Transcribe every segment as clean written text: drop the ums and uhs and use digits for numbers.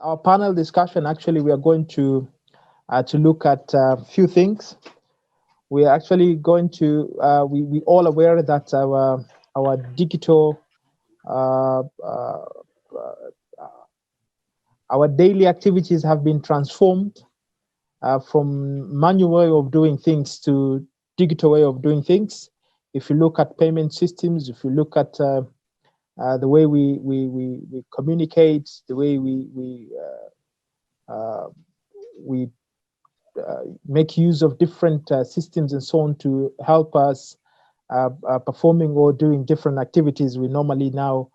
Our panel discussion, actually, we are going to look at a few things. We are actually going to, we all aware that our digital, our daily activities have been transformed from manual way of doing things to digital way of doing things. If you look at payment systems, if you look at the way we communicate, the way we make use of different systems and so on to help us performing or doing different activities, we normally now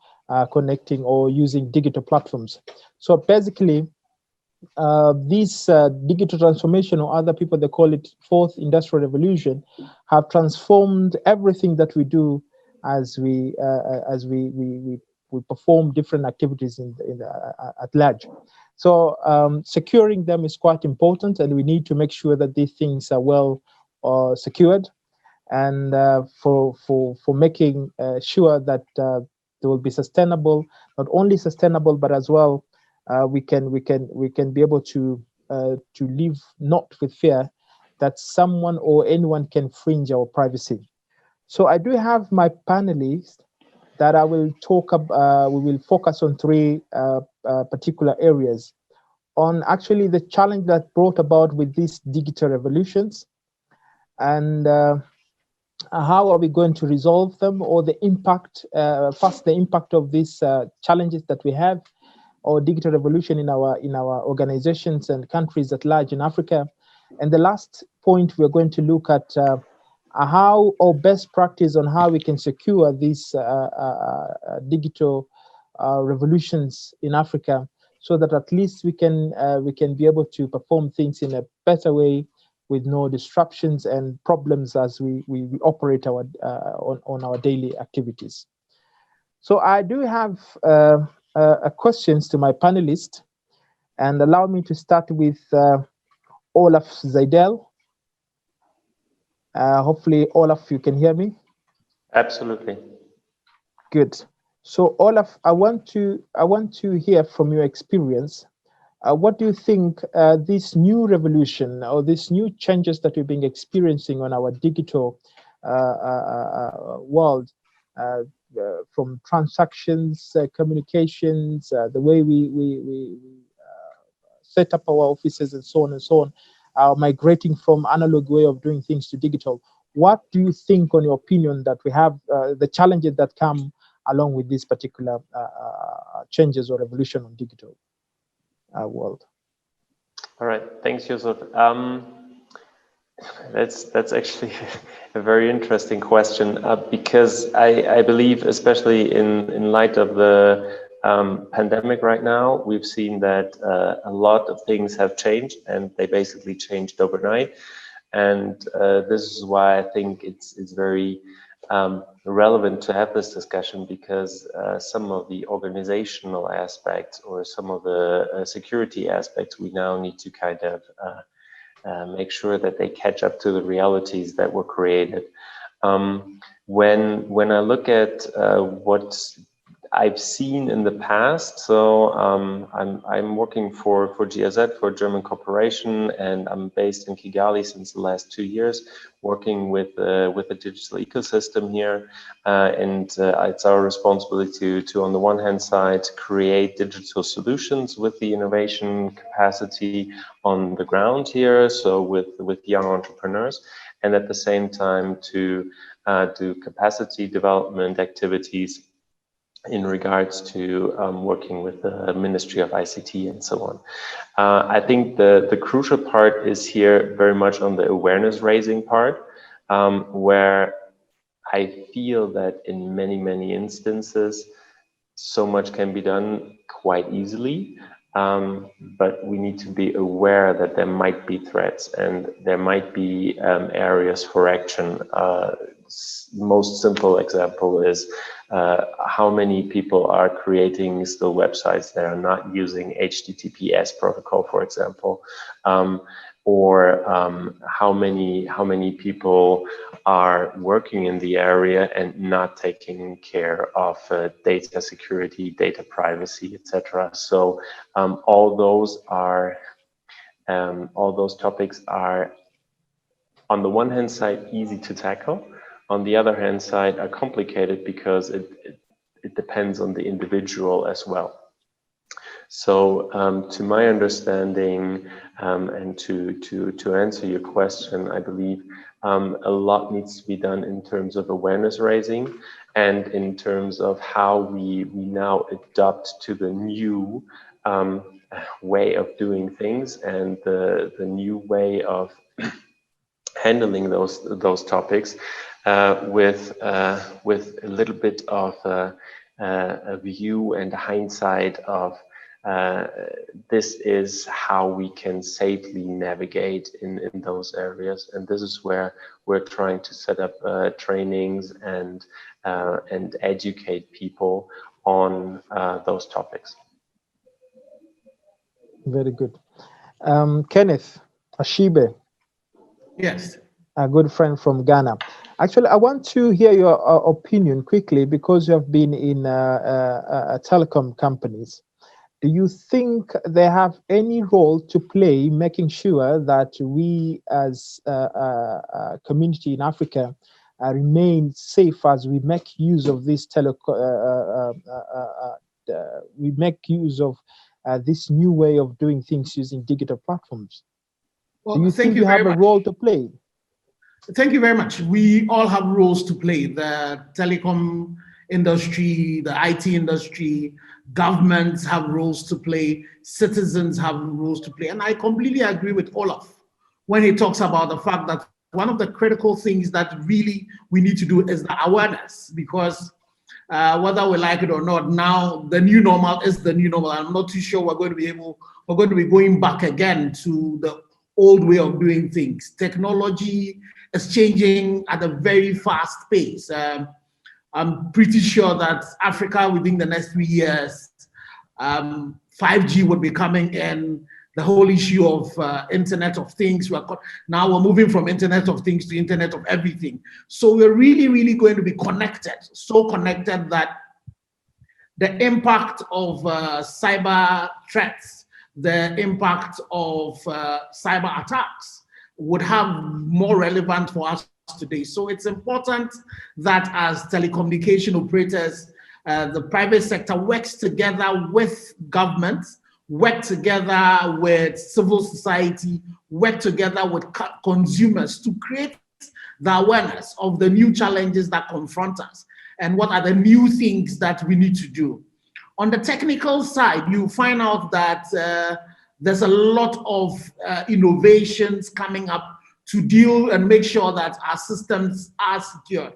connecting or using digital platforms. So basically, this digital transformation, or other people, they call it fourth industrial revolution, have transformed everything that we do as we perform different activities at large. So securing them is quite important, and we need to make sure that these things are well secured, and for making sure that they will be sustainable, not only sustainable, but as well we can be able to live not with fear that someone or anyone can infringe our privacy. So I do have my panelists that I will talk about. We will focus on three particular areas on actually the challenge that brought about with these digital revolutions, and how are we going to resolve them, or the impact, first the impact of these challenges that we have, or digital revolution in our organizations and countries at large in Africa. And the last point, we're going to look at how, or best practice on how we can secure these digital revolutions in Africa, so that at least we can be able to perform things in a better way with no disruptions and problems as we operate our on our daily activities. So I do have questions to my panelists, and allow me to start with Olaf Seidel. Hopefully, Olaf, you can hear me. Absolutely. Good. So, Olaf, I want to hear from your experience. What do you think this new revolution, or these new changes that we've been experiencing on our digital world, from transactions, communications, the way we set up our offices and so on, migrating from analog way of doing things to digital? What do you think, on your opinion, that we have the challenges that come along with these particular changes or revolution on digital world? All right, thanks, Yusuph. That's actually a very interesting question, because I believe, especially in light of the pandemic right now, we've seen that a lot of things have changed, and they basically changed overnight. And this is why I think it's very relevant to have this discussion, because some of the organizational aspects, or some of the security aspects, we now need to kind of make sure that they catch up to the realities that were created. When I look at what I've seen in the past, so I'm working for GIZ, for a German corporation, and I'm based in Kigali since the last 2 years, working with a digital ecosystem here, and it's our responsibility to on the one hand side, create digital solutions with the innovation capacity on the ground here, so with young entrepreneurs, and at the same time to do capacity development activities in regards to working with the Ministry of ICT and so on. I think the crucial part is here very much on the awareness raising part, where I feel that in many instances, so much can be done quite easily, but we need to be aware that there might be threats and there might be areas for action. Most simple example is how many people are creating still websites that are not using HTTPS protocol, for example, or how many people are working in the area and not taking care of data security, data privacy, etc. So all those topics are, on the one hand side, easy to tackle. On the other hand side, are complicated because it depends on the individual as well. So to my understanding, and to answer your question, I believe a lot needs to be done in terms of awareness raising and in terms of how we now adapt to the new way of doing things and the new way of handling those topics with a little bit of a view and hindsight of this is how we can safely navigate in those areas, and this is where we're trying to set up trainings and educate people on those topics. Very good. Kenneth, Ashigbey. Yes. A good friend from Ghana. Actually, I want to hear your opinion quickly, because you have been in telecom companies. Do you think they have any role to play making sure that we as a community in Africa remain safe as we make use of this we make use of this new way of doing things using digital platforms? Well, do you think you have a role to play? Thank you very much. We all have roles to play. The telecom industry, the IT industry, governments have roles to play, citizens have roles to play. And I completely agree with Olaf when he talks about the fact that one of the critical things that really we need to do is the awareness, because whether we like it or not, now the new normal is the new normal. I'm not too sure we're going to be going back again to the old way of doing things. Technology is changing at a very fast pace. I'm pretty sure that Africa within the next 3 years, 5G would be coming in. The whole issue of Internet of Things. Now we're moving from Internet of Things to Internet of Everything. So we're really, really going to be connected, so connected that the impact of cyber threats, the impact of cyber attacks would have more relevant for us today. So it's important that as telecommunication operators, the private sector works together with governments, work together with civil society, work together with consumers to create the awareness of the new challenges that confront us and what are the new things that we need to do. On the technical side, you find out that there's a lot of innovations coming up to deal and make sure that our systems are secure.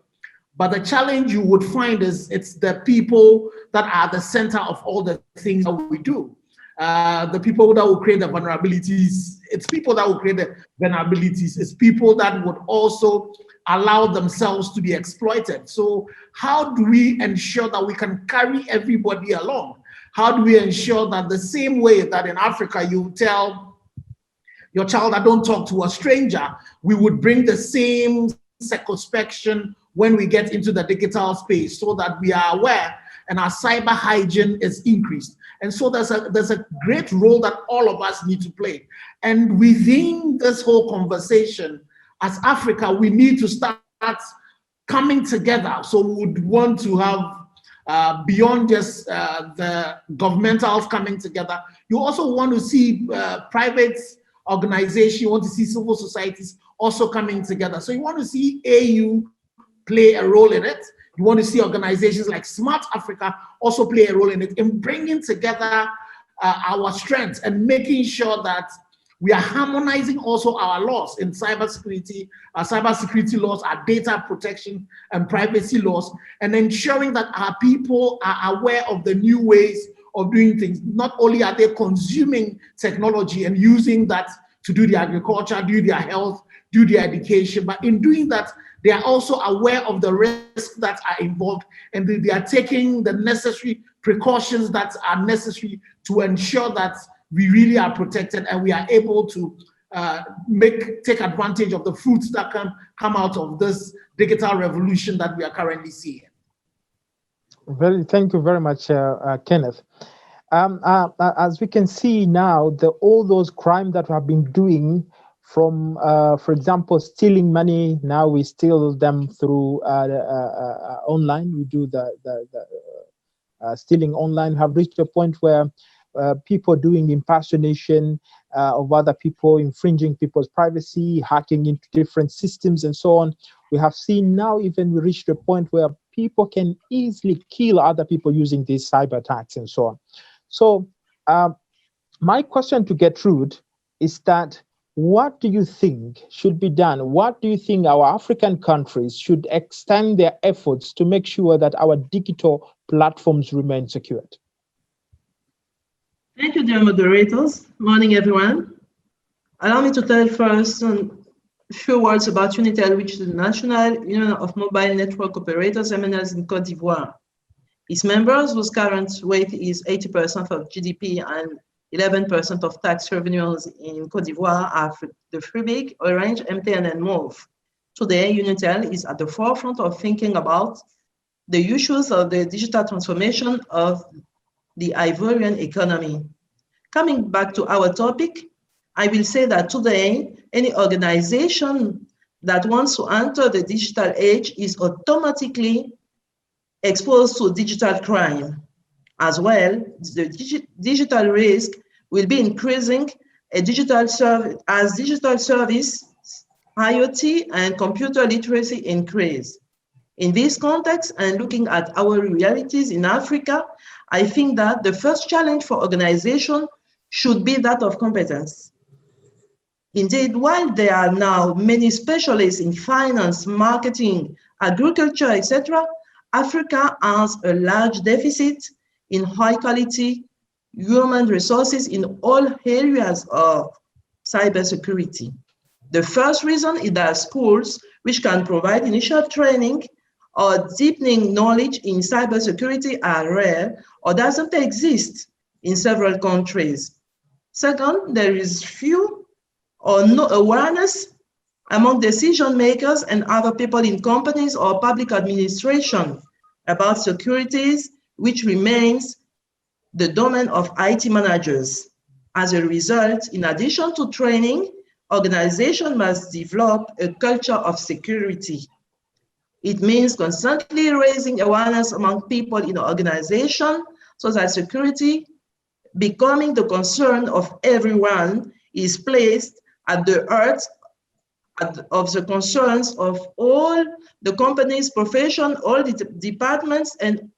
But the challenge you would find is it's the people that are the center of all the things that we do. The people that will create the vulnerabilities, it's people that will create the vulnerabilities, it's people that would also allow themselves to be exploited. So how do we ensure that we can carry everybody along? How do we ensure that the same way that in Africa you tell your child that don't talk to a stranger, we would bring the same circumspection when we get into the digital space so that we are aware and our cyber hygiene is increased. And so there's a great role that all of us need to play. And within this whole conversation, as Africa, we need to start coming together. So we would want to have, beyond just the governmentals coming together, you also want to see private organizations, you want to see civil societies also coming together. So you want to see AU play a role in it. You want to see organizations like Smart Africa also play a role in it, in bringing together our strengths and making sure that we are harmonizing also our laws in cybersecurity, our cybersecurity laws, our data protection and privacy laws, and ensuring that our people are aware of the new ways of doing things. Not only are they consuming technology and using that to do their agriculture, do their health, do their education, but in doing that, they are also aware of the risks that are involved, and they are taking the necessary precautions that are necessary to ensure that we really are protected and we are able to take advantage of the fruits that can come out of this digital revolution that we are currently seeing. Thank you very much, Kenneth. As we can see now, all those crimes that we have been doing, from, for example, stealing money, now we steal them through online. We do the stealing online. Have reached a point where people doing impersonation of other people, infringing people's privacy, hacking into different systems, and so on. We have seen now even we reached a point where people can easily kill other people using these cyber attacks and so on. So my question to Gertrude is that, what do you think should be done? What do you think our African countries should extend their efforts to make sure that our digital platforms remain secured? Thank you, dear moderators. Morning, everyone. Allow me to tell first a few words about UNETEL, which is the National Union of Mobile Network Operators MNOs in Côte d'Ivoire. Its members, whose current weight is 80% of GDP and 11% of tax revenues in Côte d'Ivoire, are the Free Big, Orange, MTN, and Move. Today, UNETEL is at the forefront of thinking about the issues of the digital transformation of the Ivorian economy. Coming back to our topic, I will say that today, any organization that wants to enter the digital age is automatically exposed to digital crime. As well, the digital risk will be increasing as digital service, IoT, and computer literacy increase. In this context, and looking at our realities in Africa, I think that the first challenge for organization should be that of competence. Indeed, while there are now many specialists in finance, marketing, agriculture, etc., Africa has a large deficit in high quality human resources in all areas of cybersecurity. The first reason is that schools which can provide initial training or deepening knowledge in cybersecurity are rare or doesn't exist in several countries. Second, there is few or no awareness among decision makers and other people in companies or public administration about securities, which remains the domain of IT managers. As a result, in addition to training, organizations must develop a culture of security. It means constantly raising awareness among people in the organization so that security, becoming the concern of everyone, is placed at the heart of the concerns of all the company's profession, all the departments, and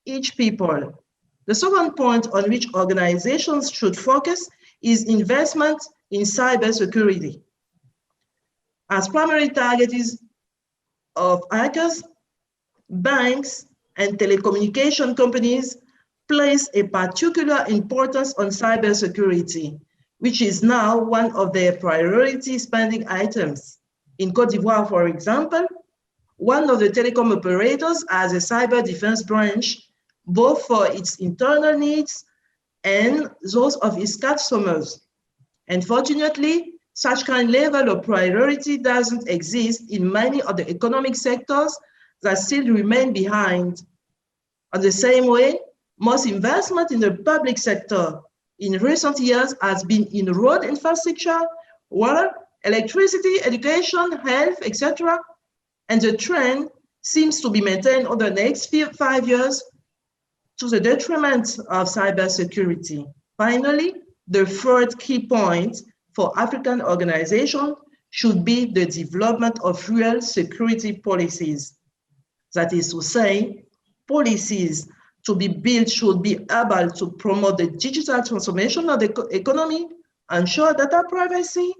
each people. The second point on which organizations should focus is investment in cybersecurity. As primary targets of hackers, banks, and telecommunication companies place a particular importance on cybersecurity, which is now one of their priority spending items. In Côte d'Ivoire, for example, one of the telecom operators has a cyber defense branch, both for its internal needs and those of its customers. Unfortunately, such kind level of priority doesn't exist in many of the economic sectors that still remain behind. In the same way, most investment in the public sector in recent years has been in road infrastructure, water, electricity, education, health, etc. And the trend seems to be maintained over the next 5 years to the detriment of cybersecurity. Finally, the third key point for African organizations should be the development of real security policies. That is to say, policies to be built should be able to promote the digital transformation of the economy, ensure data privacy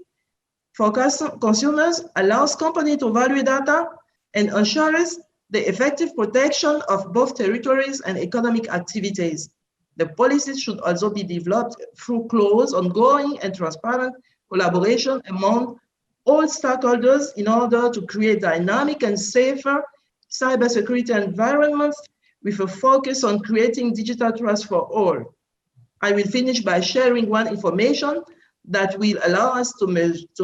for consumers, allows companies to value data, and ensures the effective protection of both territories and economic activities. The policies should also be developed through close, ongoing, and transparent collaboration among all stakeholders in order to create dynamic and safer cybersecurity environments with a focus on creating digital trust for all. I will finish by sharing one information that will allow us to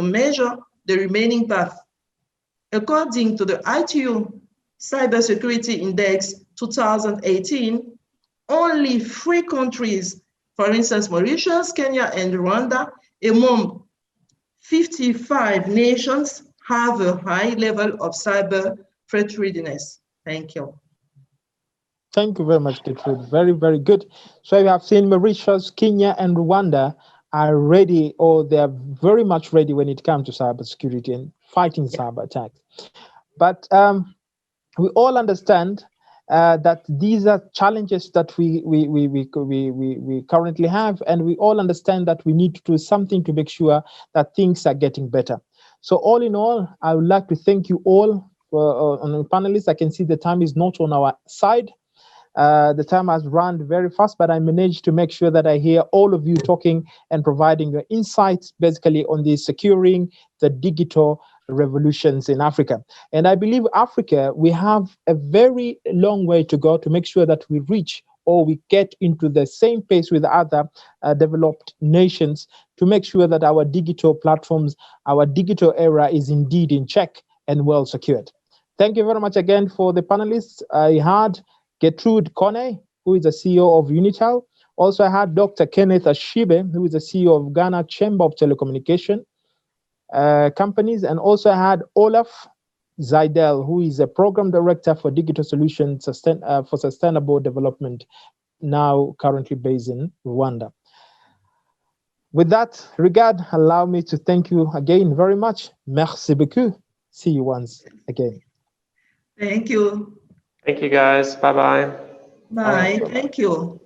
measure the remaining path. According to the ITU Cybersecurity Index 2018, only 3 countries, for instance, Mauritius, Kenya, and Rwanda, among 55 nations, have a high level of cyber threat readiness. Thank you. Thank you very much, Gertrude. Very, very good. So you have seen Mauritius, Kenya, and Rwanda are ready, or they are very much ready when it comes to cybersecurity and fighting cyber attacks. But we all understand that these are challenges that we currently have, and we all understand that we need to do something to make sure that things are getting better. So all in all, I would like to thank you all on the panelists. I can see the time is not on our side. The time has run very fast, but I managed to make sure that I hear all of you talking and providing your insights basically on the securing the digital revolutions in Africa. And I believe Africa, we have a very long way to go to make sure that we reach or we get into the same pace with other developed nations to make sure that our digital platforms, our digital era is indeed in check and well secured. Thank you very much again for the panelists. I had Gertrude Koné, who is the CEO of UNETEL. Also, I had Dr. Kenneth Ashigbey, who is the CEO of Ghana Chamber of Telecommunications companies. And also I had Olaf Seidel, who is a program director for digital solutions for sustainable development, now currently based in Rwanda. With that regard, allow me to thank you again very much. Merci beaucoup. See you once again. Thank you. Thank you, guys. Bye-bye. Bye. Thank you.